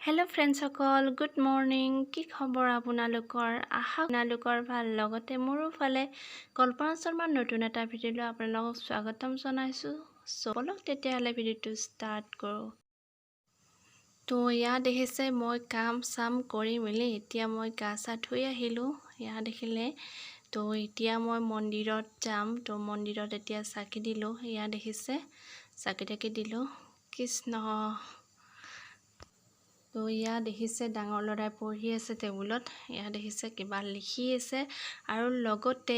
hello friends सकल good morning की खबर आपनालोकर आशा आपनालोकर ভাল লগতে মোৰো ফালে কল্পনা শৰ্মাৰ নতুন এটা ভিডিঅ'লৈ আপোনালোকক স্বাগতম জনাইছো চলক তেতিয়াহ'লে ভিডিঅ'টো ষ্টাৰ্ট কৰোঁ তো ইয়াত দেখিছে মই কাম সাম কৰি মিলি এতিয়া মই গা চা ধুই আহিলোঁ ইয়াত দেখিলে তো এতিয়া মই মন্দিৰত যাম তো মন্দিৰত এতিয়া চাকি দিলোঁ ইয়াত দেখিছে চাকি দিলোঁ কৃষ্ণ তো ইয়াত দেখিছে ডাঙৰ লৰাই পঢ়ি আছে টেবুলত ইয়াত দেখিছে কিবা লিখি আছে আৰু লগতে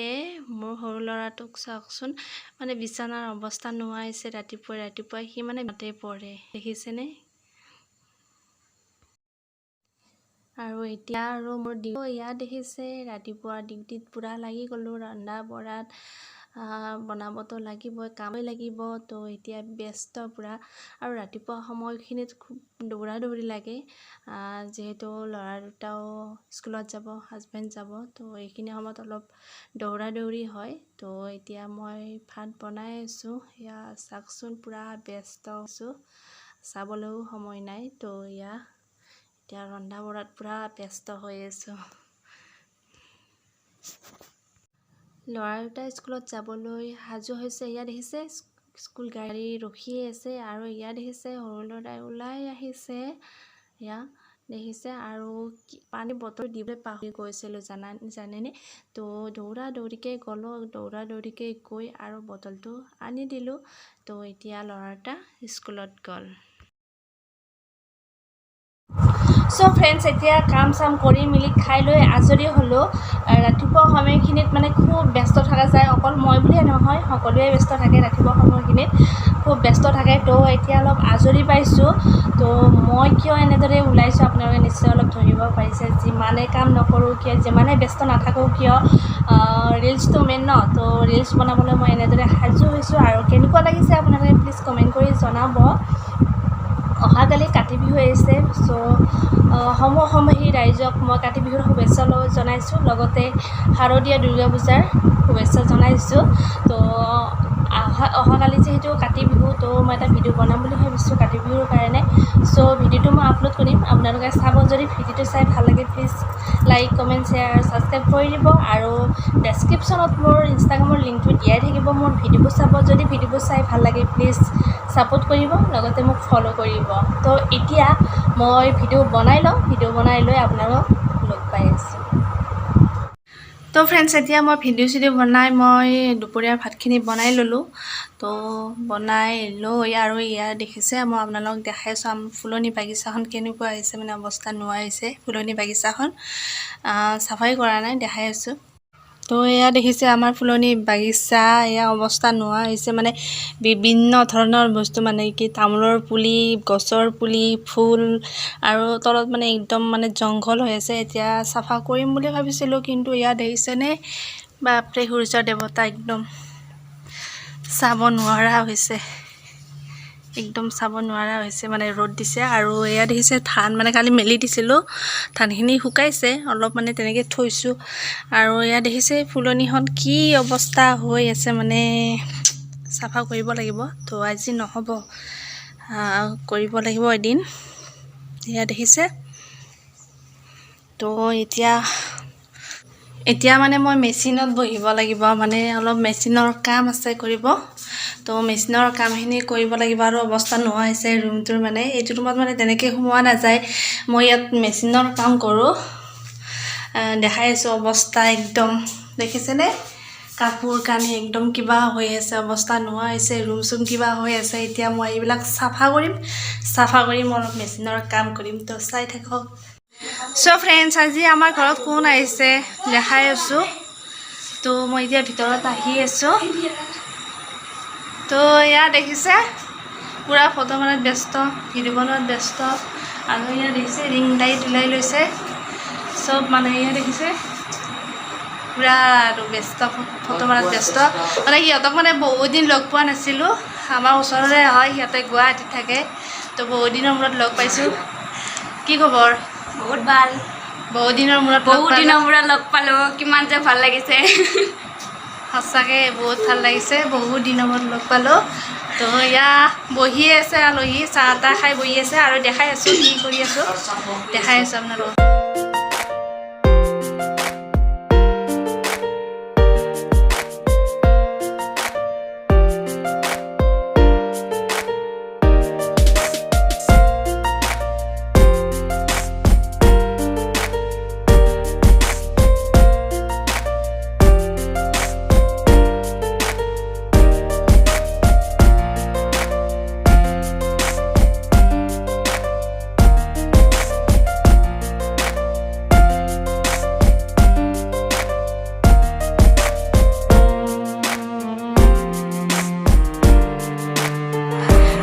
মোৰ সৰু লৰাটোক চাওকচোন মানে বিছানাৰ অৱস্থা নোহাইছে ৰাতিপুৱা সি মানে মাতে পৰে দেখিছেনে আৰু এতিয়া আৰু মোৰ ইয়াত দেখিছে ৰাতিপুৱা ডিউটিত পুৰা লাগি গলো ৰন্ধা বঢ়াত বনাবতো লাগিবই কামই লাগিব তো এতিয়া ব্যস্ত পুৰা আৰু ৰাতিপুৱা সময়খিনিত খুব দৌৰা লাগে যেহেতু ল'ৰা দুটাও স্কুলত যাব হাজবেণ্ড যাব তো এইখিনি সময়ত অলপ দৌৰি হয় তো এতিয়া মই ভাত বনাই আছোঁ ইয়া চাকচোন পুৰা ব্যস্ত আছোঁ চাবলৈও সময় নাই তো এতিয়া ৰন্ধা বঢ়াত পুৰা ব্যস্ত হৈ আছোঁ ল'ৰা দুটা স্কুলত যাবলৈ সাজু হৈছে ইয়াত দেখিছে স্কুল গাড়ী ৰখিয়ে আছে আৰু ইয়াত দেখিছে সৰু ল'ৰাই ওলাই আহিছে ইয়া দেখিছে আৰু পানী বটল দিবলৈ পাহৰি গৈছিলোঁ জানেনে তো দৌৰিকে গ'লো দৌৰিকে গৈ আৰু বটলটো আনি দিলোঁ তো এতিয়া ল'ৰাটা স্কুলত গ'ল সো ফ্ৰেন্ডস এতিয়া কাম সাম কৰি মিলি খাই লৈ আজৰি হলো ৰাতিপুৱা সময়খিনিত মানে খুব ব্যস্ত থকা যায় অকল মই বুলিয়ে নহয় সকলোৱে ব্যস্ত থাকে ৰাতিপুৱা সময়খিনিত খুব ব্যস্ত থাকে তো এতিয়া অলপ আজৰি পাইছোঁ তো মই কিয় এনেদৰে ওলাইছোঁ আপোনালোকে নিশ্চয় অলপ ধৰিব পাৰিছে যিমানে কাম নকৰোঁ কিয় যিমানে ব্যস্ত নাথাকোঁ কিয় ৰিলছটো মেইন ন তো ৰিলছ বনাবলৈ মই এনেদৰে সাজু হৈছোঁ আৰু কেনেকুৱা লাগিছে আপোনালোকে প্লিজ কমেণ্ট কৰি জনাব অহাকালি কাতি বিহু আহিছে সো সমসাময়িক ৰাইজক মই কাতি বিহুৰ শুভেচ্ছা জনাইছোঁ লগতে শাৰদীয়া দুৰ্গা পূজাৰ শুভেচ্ছা জনাইছোঁ তো অহাকালি যেহেতু কাতি বিহু তো মই এটা ভিডিঅ' বনাম বুলি ভাবিছোঁ কাতি বিহুৰ কাৰণে সো ভিডিঅ'টো মই আপলোড কৰিম আপোনালোকে চাব যদি ভিডিঅ'টো চাই ভাল লাগে please like comment share subscribe কৰি দিব আৰু ডেছক্ৰিপশ্যনত মোৰ ইনষ্টাগ্ৰামৰ লিংকটো দিয়াই থাকিব মোৰ ভিডিঅ'বোৰ চাব যদি ভিডিঅ'বোৰ চাই ভাল লাগে প্লিজ ছাপোৰ্ট কৰিব লগতে মোক ফ'ল' কৰিব তো এতিয়া মই ভিডিঅ' বনাই লৈ আপোনালোকক লগ পাই আছোঁ তো ফ্ৰেণ্ডছ এতিয়া মই ভিডিঅ' বনাই মই দুপৰীয়াৰ ভাতখিনি বনাই ল'লোঁ তো বনাই লৈ আৰু ইয়াত দেখিছে মই আপোনালোকক দেখাইছোঁ ফুলনি বাগিচাখন কেনেকুৱা আহিছে মানে অৱস্থা নোহোৱা হৈছে ফুলনি বাগিচাখন চাফাই কৰা নাই দেখাই আছোঁ তো এয়া দেখিছে আমাৰ ফুলনি বাগিচা এয়া অৱস্থা নোহোৱা হৈছে মানে বিভিন্ন ধৰণৰ বস্তু মানে কি তামোলৰ পুলি গছৰ পুলি ফুল আৰু তলত মানে একদম মানে জংঘল হৈ আছে এতিয়া চাফা কৰিম বুলি ভাবিছিলোঁ কিন্তু ইয়াত দেখিছেনে বাপৰে সূৰ্য দেৱতা একদম চাব নোৱাৰা হৈছে মানে ৰ'দ দিছে আৰু এয়া দেখিছে ধান মানে কালি মেলি দিছিলোঁ ধানখিনি শুকাইছে অলপ মানে তেনেকৈ থৈছোঁ আৰু এয়া দেখিছে ফুলনিখন কি অৱস্থা হৈ আছে মানে চাফা কৰিব লাগিব তো আজি নহ'ব কৰিব লাগিব এদিন এয়া দেখিছে তো এতিয়া মানে মই মেচিনত বহিব লাগিব মানে অলপ মেচিনৰ কাম আছে কৰিব তো মেচিনৰ কামখিনি কৰিব লাগিব আৰু অৱস্থা নোহোৱা হৈছে ৰুমটোৰ মানে এইটো ৰুমত মানে তেনেকৈ সোমোৱা নাযায় মই ইয়াত মেচিনৰ কাম কৰোঁ দেখাই আছোঁ অৱস্থা একদম দেখিছেনে কাপোৰ কানি একদম কিবা হৈ আছে অৱস্থা নোহোৱা হৈছে ৰুম চুম কিবা হৈ আছে এতিয়া মই এইবিলাক চাফা কৰি মই অলপ মেচিনৰ কাম কৰিম তো চাই থাকক সো ফ্ৰেণ্ডছ আজি আমাৰ ঘৰত কোন আহিছে দেখাই আছোঁ তো মই এতিয়া ভিতৰত আহি আছোঁ তো ইয়াত দেখিছে পুৰা ফটো মাৰাত ব্যস্ত ভিডিঅ' বনোৱাত ব্যস্ত আৰু ইয়াত দেখিছে ৰিং লাইট ওলাই লৈছে চব মানুহে ইয়াত দেখিছে পুৰা আৰু ব্যস্ত ফটো মাৰাত ব্যস্ত মানে সিহঁতক মানে বহুত দিন লগ পোৱা নাছিলোঁ আমাৰ ওচৰৰে হয় সিহঁতে গুৱাহাটীত থাকে তো বহুত দিনৰ মূৰত লগ পাইছোঁ কি খবৰ বহুত ভাল বহুত দিনৰ মূৰত লগ পালোঁ কিমান যে ভাল লাগিছে সঁচাকৈ বহুত ভাল লাগিছে বহুত দিনৰ মূৰত লগ পালোঁ তো এয়া বহি আছে আলহী চাহ তাহ খাই বহি আছে আৰু দেখাই আছোঁ কি কৰি আছোঁ দেখাই আছোঁ আপোনালোকক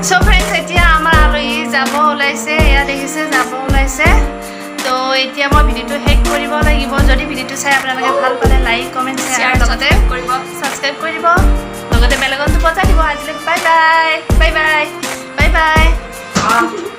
So friends, এতিয়া আমাৰ আলহী যাব ওলাইছে এয়া দেখিছে যাব ওলাইছে তো এতিয়া মই ভিডিঅ'টো শেষ কৰিব লাগিব যদি ভিডিঅ'টো চাই আপোনালোকে ভাল পালে লাইক কমেণ্ট শ্বেয়াৰ লগতে ছাবস্ক্ৰাইব কৰি দিব লগতে বেল আইকনটো বজাই দিব আজিলৈ bye bye bye bye bye bye